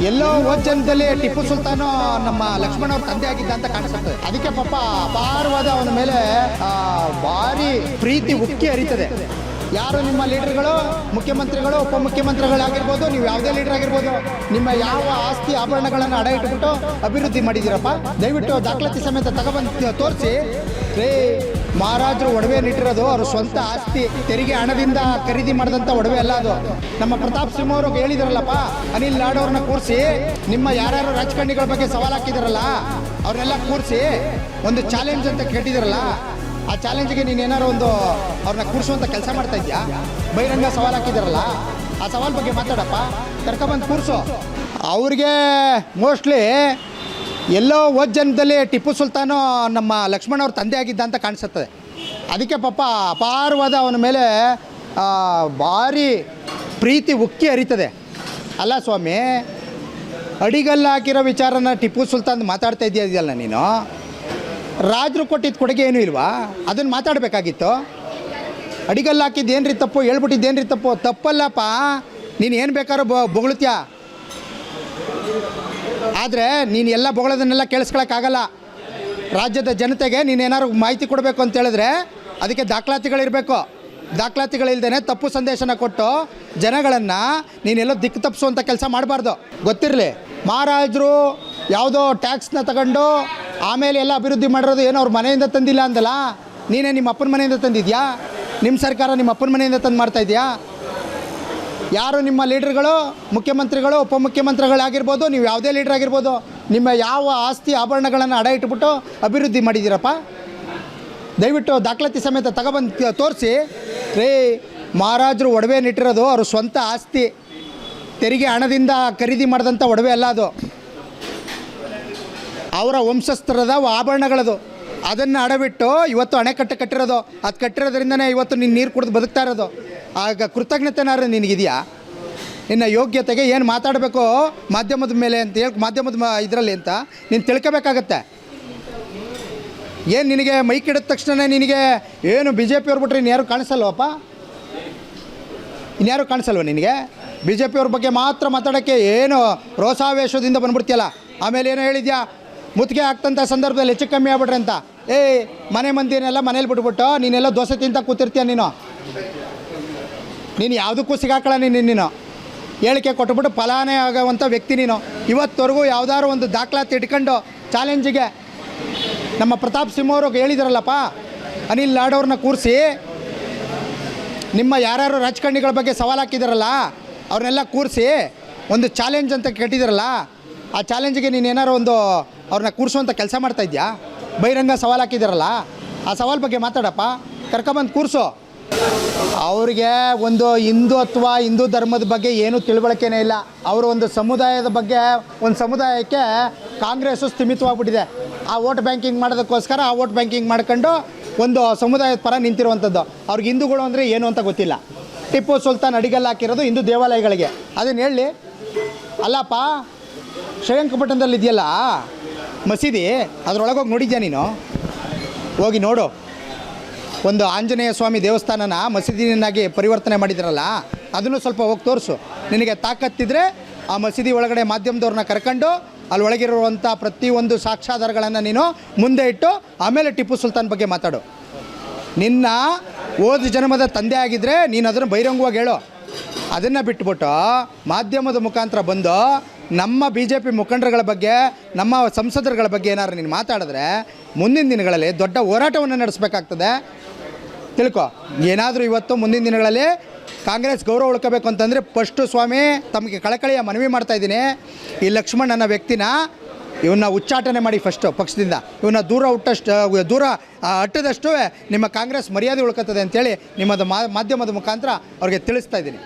ಎಲ್ಲೋ ಜನ್ಮದಲ್ಲಿ ಟಿಪ್ಪು ಸುಲ್ತಾನು ನಮ್ಮ ಲಕ್ಷ್ಮಣ ಅವ್ರ ತಂದೆ ಆಗಿದ್ದ ಅಂತ ಕಾಣಿಸುತ್ತೆ. ಅದಕ್ಕೆ ಪಾಪ ಅಪಾರವಾದ ಅವನ ಮೇಲೆ ಭಾರಿ ಪ್ರೀತಿ ಉಕ್ಕಿ ಹರಿತದೆ. ಯಾರು ನಿಮ್ಮ ಲೀಡರ್ಗಳು, ಮುಖ್ಯಮಂತ್ರಿಗಳು, ಉಪಮುಖ್ಯಮಂತ್ರಿಗಳಾಗಿರ್ಬೋದು, ನೀವು ಯಾವುದೇ ಲೀಡರ್ ಆಗಿರ್ಬೋದು, ನಿಮ್ಮ ಯಾವ ಆಸ್ತಿ ಆಭರಣಗಳನ್ನು ಅಡ ಇಟ್ಬಿಟ್ಟು ಅಭಿವೃದ್ಧಿ ಮಾಡಿದ್ದೀರಪ್ಪ, ದಯವಿಟ್ಟು ದಾಖಲಾತಿ ಸಮೇತ ತಗೊಬಂದು ತೋರಿಸಿ. ಮಹಾರಾಜರು ಒಡವೆನಿಟ್ಟಿರೋದು ಅವ್ರ ಸ್ವಂತ ಆಸ್ತಿ, ತೆರಿಗೆ ಹಣದಿಂದ ಖರೀದಿ ಮಾಡಿದಂಥ ಒಡವೆ ಅಲ್ಲ ಅದು. ನಮ್ಮ ಪ್ರತಾಪ್ ಸಿಂಹ ಅವರು ಹೇಳಿದ್ರಲ್ಲಪ್ಪ, ಅನಿಲ್ ಲಾಡ್ ಅವ್ರನ್ನ ಕೂರಿಸಿ, ನಿಮ್ಮ ಯಾರ್ಯಾರು ರಾಜಕಾರಣಿಗಳ ಬಗ್ಗೆ ಸವಾಲು ಹಾಕಿದಾರಲ್ಲ ಅವ್ರನ್ನೆಲ್ಲ ಕೂರಿಸಿ ಒಂದು ಚಾಲೆಂಜ್ ಅಂತ ಕೇಳಿದಿರಲ್ಲ, ಆ ಚಾಲೆಂಜ್ಗೆ ನೀನು ಏನಾರು ಒಂದು ಅವ್ರನ್ನ ಕೂರಿಸುವಂಥ ಕೆಲಸ ಮಾಡ್ತಾ ಇದೆಯಾ? ಬಹಿರಂಗ ಸವಾಲು ಹಾಕಿದಾರಲ್ಲ, ಆ ಸವಾಲ್ ಬಗ್ಗೆ ಮಾತಾಡಪ್ಪ, ಕರ್ಕೊಬಂದು ಕೂರಿಸು. ಅವ್ರಿಗೆ ಮೋಸ್ಟ್ಲಿ ಎಲ್ಲೋ ಜನ್ಮದಲ್ಲಿ ಟಿಪ್ಪು ಸುಲ್ತಾನು ನಮ್ಮ ಲಕ್ಷ್ಮಣ ಅವ್ರ ತಂದೆ ಆಗಿದ್ದ ಅಂತ ಕಾಣಿಸುತ್ತದೆ. ಅದಕ್ಕೆ ಪಾಪ ಅಪಾರವಾದ ಅವನ ಮೇಲೆ ಭಾರಿ ಪ್ರೀತಿ ಉಕ್ಕಿ ಹರಿತದೆ. ಅಲ್ಲ ಸ್ವಾಮಿ, ಅಡಿಗಲ್ಲು ಹಾಕಿರೋ ವಿಚಾರನ ಟಿಪ್ಪು ಸುಲ್ತಾನ್ ಮಾತಾಡ್ತಾ ಇದೆಯಲ್ಲ ನೀನು, ರಾಜರು ಕೊಟ್ಟಿದ್ದ ಕೊಡುಗೆ ಏನೂ ಇಲ್ವಾ? ಅದನ್ನು ಮಾತಾಡಬೇಕಾಗಿತ್ತು. ಅಡಿಗಲ್ಲು ಹಾಕಿದ್ದೇನ್ರಿ ತಪ್ಪು, ಹೇಳ್ಬಿಟ್ಟಿದ್ದೇನ್ರಿ ತಪ್ಪು? ತಪ್ಪಲ್ಲಪ್ಪ, ನೀನು ಏನು ಬೇಕಾದ್ರೂ ಬೊಗಳ್ತೀಯ, ಆದರೆ ನೀನು ಎಲ್ಲ ಬೊಗಳೋದನ್ನೆಲ್ಲ ಕೇಳಿಸ್ಕೊಳಕ್ಕಾಗಲ್ಲ. ರಾಜ್ಯದ ಜನತೆಗೆ ನೀನೇನಾದ್ರು ಮಾಹಿತಿ ಕೊಡಬೇಕು ಅಂತ ಹೇಳಿದ್ರೆ ಅದಕ್ಕೆ ದಾಖಲಾತಿಗಳಿರಬೇಕು. ದಾಖಲಾತಿಗಳಿಲ್ದೇ ತಪ್ಪು ಸಂದೇಶನ ಕೊಟ್ಟು ಜನಗಳನ್ನು ನೀನೆಲ್ಲೋ ದಿಕ್ಕು ತಪ್ಪಿಸುವಂಥ ಕೆಲಸ ಮಾಡಬಾರ್ದು. ಗೊತ್ತಿರಲಿ, ಮಹಾರಾಜರು ಯಾವುದೋ ಟ್ಯಾಕ್ಸ್ನ ತಗೊಂಡು ಆಮೇಲೆ ಎಲ್ಲ ಅಭಿವೃದ್ಧಿ ಮಾಡಿರೋದು ಏನೋ ಅವ್ರ ಮನೆಯಿಂದ ತಂದಿಲ್ಲ ಅಂದಲ್ಲ, ನೀನೇ ನಿಮ್ಮ ಅಪ್ಪನ ಮನೆಯಿಂದ ತಂದಿದ್ಯಾ? ನಿಮ್ಮ ಸರ್ಕಾರ ನಿಮ್ಮ ಅಪ್ಪನ ಮನೆಯಿಂದ ತಂದು ಮಾಡ್ತಾಯಿದ್ಯಾ? ಯಾರು ನಿಮ್ಮ ಲೀಡರ್ಗಳು, ಮುಖ್ಯಮಂತ್ರಿಗಳು, ಉಪಮುಖ್ಯಮಂತ್ರಿಗಳಾಗಿರ್ಬೋದು, ನೀವು ಯಾವುದೇ ಲೀಡರ್ ಆಗಿರ್ಬೋದು, ನಿಮ್ಮ ಯಾವ ಆಸ್ತಿ ಆಭರಣಗಳನ್ನು ಅಡ ಇಟ್ಬಿಟ್ಟು ಅಭಿವೃದ್ಧಿ ಮಾಡಿದ್ದೀರಪ್ಪ, ದಯವಿಟ್ಟು ದಾಖಲಾತಿ ಸಮೇತ ತಗೊಬಂದು ತೋರಿಸಿ. ಮಹಾರಾಜರು ಒಡವೆನಿಟ್ಟಿರೋದು ಅವ್ರ ಸ್ವಂತ ಆಸ್ತಿ, ತೆರಿಗೆ ಹಣದಿಂದ ಖರೀದಿ ಮಾಡಿದಂಥ ಒಡವೆ ಅಲ್ಲ ಅದು. ಅವರ ವಂಶಸ್ಥರದ ಆಭರಣಗಳದು. ಅದನ್ನು ಅಡಬಿಟ್ಟು ಇವತ್ತು ಅಣೆಕಟ್ಟೆ ಕಟ್ಟಿರೋದು. ಅದು ಕಟ್ಟಿರೋದ್ರಿಂದನೇ ಇವತ್ತು ನೀನು ನೀರು ಕುಡಿದು ಬದುಕ್ತಾ ಇರೋದು. ಆಗ ಕೃತಜ್ಞತೆನಾರು ನಿನಗಿದೆಯಾ? ನಿನ್ನ ಯೋಗ್ಯತೆಗೆ ಏನು ಮಾತಾಡಬೇಕು ಮಾಧ್ಯಮದ ಮೇಲೆ ಅಂತ ಹೇಳಿ, ಮಾಧ್ಯಮದ ಇದರಲ್ಲಿ ಅಂತ ನೀನು ತಿಳ್ಕೊಬೇಕಾಗತ್ತೆ. ಏನು ನಿನಗೆ ಮೈಕ್ ಹಿಡಿದ ತಕ್ಷಣ ನಿನಗೆ ಏನು ಬಿ ಜೆ ಪಿಯವ್ರು ಬಿಟ್ರೆ ಇನ್ಯಾರು ಕಾಣಿಸಲ್ವಪ್ಪ? ಇನ್ಯಾರು ಕಾಣಿಸಲ್ವ ನಿನಗೆ? ಬಿ ಜೆ ಪಿಯವ್ರ ಬಗ್ಗೆ ಮಾತ್ರ ಮಾತಾಡೋಕ್ಕೆ ಏನು ರೋಷಾವೇಶದಿಂದ ಬಂದ್ಬಿಡ್ತೀಯಲ್ಲ. ಆಮೇಲೆ ಏನೋ ಹೇಳಿದ್ಯಾ, ಮುತ್ತಿಗೆ ಆಗ್ತಂಥ ಸಂದರ್ಭದಲ್ಲಿ ಹೆಚ್ಚು ಕಮ್ಮಿ ಆಗ್ಬಿಟ್ರೆ ಅಂತ. ಮನೆ ಮಂದಿನೆಲ್ಲ ಮನೇಲಿ ಬಿಟ್ಬಿಟ್ಟು ನೀನೆಲ್ಲ ದೋಸೆ ತಿಂತ ಕೂತಿರ್ತೀಯ. ನೀನು ಯಾವುದಕ್ಕೂ ಸಿಗಾಕಳ. ನೀನು ಹೇಳಿಕೆ ಕೊಟ್ಬಿಟ್ಟು ಫಲಾನೆ ಆಗೋವಂಥ ವ್ಯಕ್ತಿ ನೀನು. ಇವತ್ತವರೆಗೂ ಯಾವುದಾದ್ರು ಒಂದು ದಾಖಲಾತಿ ಇಟ್ಕೊಂಡು ಚಾಲೆಂಜಿಗೆ ನಮ್ಮ ಪ್ರತಾಪ್ ಸಿಂಹ ಅವರು ಹೇಳಿದಾರಲ್ಲಪ್ಪ, ಅನಿಲ್ ಲಾಡ್ ಅವ್ರನ್ನ ಕೂರಿಸಿ, ನಿಮ್ಮ ಯಾರ್ಯಾರು ರಾಜಕಾರಣಿಗಳ ಬಗ್ಗೆ ಸವಾಲು ಹಾಕಿದಾರಲ್ಲ ಅವ್ರನ್ನೆಲ್ಲ ಕೂರಿಸಿ ಒಂದು ಚಾಲೆಂಜ್ ಅಂತ ಕೇಳಿದಾರಲ್ಲ, ಆ ಚಾಲೆಂಜಿಗೆ ನೀನು ಏನಾರು ಒಂದು ಅವ್ರನ್ನ ಕೂರಿಸುವಂಥ ಕೆಲಸ ಮಾಡ್ತಾಯಿದ್ಯಾ? ಬಹಿರಂಗ ಸವಾಲು ಹಾಕಿದಾರಲ್ಲ, ಆ ಸವಾಲು ಬಗ್ಗೆ ಮಾತಾಡಪ್ಪ, ಕರ್ಕೊಬಂದು ಕೂರಿಸು. ಅವ್ರಿಗೆ ಒಂದು ಹಿಂದೂ ಅಥವಾ ಹಿಂದೂ ಧರ್ಮದ ಬಗ್ಗೆ ಏನೂ ತಿಳುವಳಿಕೆನೇ ಇಲ್ಲ. ಅವರು ಒಂದು ಸಮುದಾಯದ ಬಗ್ಗೆ, ಒಂದು ಸಮುದಾಯಕ್ಕೆ ಕಾಂಗ್ರೆಸ್ಸು ಸ್ಥಿಮಿತವಾಗ್ಬಿಟ್ಟಿದೆ. ಆ ವೋಟ್ ಬ್ಯಾಂಕಿಂಗ್ ಮಾಡೋದಕ್ಕೋಸ್ಕರ ಆ ವೋಟ್ ಬ್ಯಾಂಕಿಂಗ್ ಮಾಡ್ಕೊಂಡು ಒಂದು ಸಮುದಾಯದ ಪರ ನಿಂತಿರುವಂಥದ್ದು. ಅವ್ರಿಗೆ ಹಿಂದೂಗಳು ಅಂದರೆ ಏನು ಅಂತ ಗೊತ್ತಿಲ್ಲ. ಟಿಪ್ಪು ಸುಲ್ತಾನ್ ಅಡಿಗಲ್ಲು ಹಾಕಿರೋದು ಹಿಂದೂ ದೇವಾಲಯಗಳಿಗೆ. ಅದನ್ನು ಹೇಳಿ ಅಲ್ಲಪ್ಪ, ಶ್ರೀರಂಗಪಟ್ಟಣದಲ್ಲಿ ಇದೆಯಲ್ಲ ಮಸೀದಿ, ಅದರೊಳಗೋಗಿ ನೋಡಿದ್ಯಾ ನೀನು? ಹೋಗಿ ನೋಡು. ಒಂದು ಆಂಜನೇಯ ಸ್ವಾಮಿ ದೇವಸ್ಥಾನನ ಮಸೀದಿನಾಗಿ ಪರಿವರ್ತನೆ ಮಾಡಿದ್ರಲ್ಲ, ಅದನ್ನು ಸ್ವಲ್ಪ ಹೋಗಿ ತೋರಿಸು. ನಿನಗೆ ತಾಕತ್ತಿದ್ರೆ ಆ ಮಸೀದಿ ಒಳಗಡೆ ಮಾಧ್ಯಮದವ್ರನ್ನ ಕರ್ಕೊಂಡು ಅಲ್ಲಿ ಒಳಗಿರುವಂಥ ಪ್ರತಿಯೊಂದು ಸಾಕ್ಷ್ಯಾಧಾರಗಳನ್ನು ನೀನು ಮುಂದೆ ಇಟ್ಟು ಆಮೇಲೆ ಟಿಪ್ಪು ಸುಲ್ತಾನ್ ಬಗ್ಗೆ ಮಾತಾಡು. ನಿನ್ನ ಓದು ಜನ್ಮದ ತಂದೆ ಆಗಿದ್ದರೆ ನೀನು ಅದನ್ನು ಬಹಿರಂಗವಾಗಿ ಹೇಳು. ಅದನ್ನು ಬಿಟ್ಬಿಟ್ಟು ಮಾಧ್ಯಮದ ಮುಖಾಂತರ ಬಂದು ನಮ್ಮ ಬಿ ಜೆ ಪಿ ಮುಖಂಡರುಗಳ ಬಗ್ಗೆ, ನಮ್ಮ ಸಂಸದರುಗಳ ಬಗ್ಗೆ ಏನಾದ್ರು ನೀನು ಮಾತಾಡಿದ್ರೆ ಮುಂದಿನ ದಿನಗಳಲ್ಲಿ ದೊಡ್ಡ ಹೋರಾಟವನ್ನು ನಡೆಸಬೇಕಾಗ್ತದೆ. ತಿಳ್ಕೊ. ಏನಾದರೂ ಇವತ್ತು ಮುಂದಿನ ದಿನಗಳಲ್ಲಿ ಕಾಂಗ್ರೆಸ್ ಗೌರವ ಉಳ್ಕೋಬೇಕು ಅಂತಂದರೆ ಫಸ್ಟು ಸ್ವಾಮಿ ತಮಗೆ ಕಳಕಳಿಯ ಮನವಿ ಮಾಡ್ತಾಯಿದ್ದೀನಿ, ಈ ಲಕ್ಷ್ಮಣ್ ಅನ್ನೋ ವ್ಯಕ್ತಿನ ಇವನ್ನ ಉಚ್ಚಾಟನೆ ಮಾಡಿ ಫಸ್ಟು ಪಕ್ಷದಿಂದ. ಇವನ್ನ ದೂರ ಅಟ್ಟದಷ್ಟು ನಿಮ್ಮ ಕಾಂಗ್ರೆಸ್ ಮರ್ಯಾದೆ ಉಳ್ಕೋತದೆ ಅಂತೇಳಿ ನಿಮ್ಮದು ಮಾಧ್ಯಮದ ಮುಖಾಂತರ ಅವ್ರಿಗೆ ತಿಳಿಸ್ತಾ ಇದ್ದೀನಿ.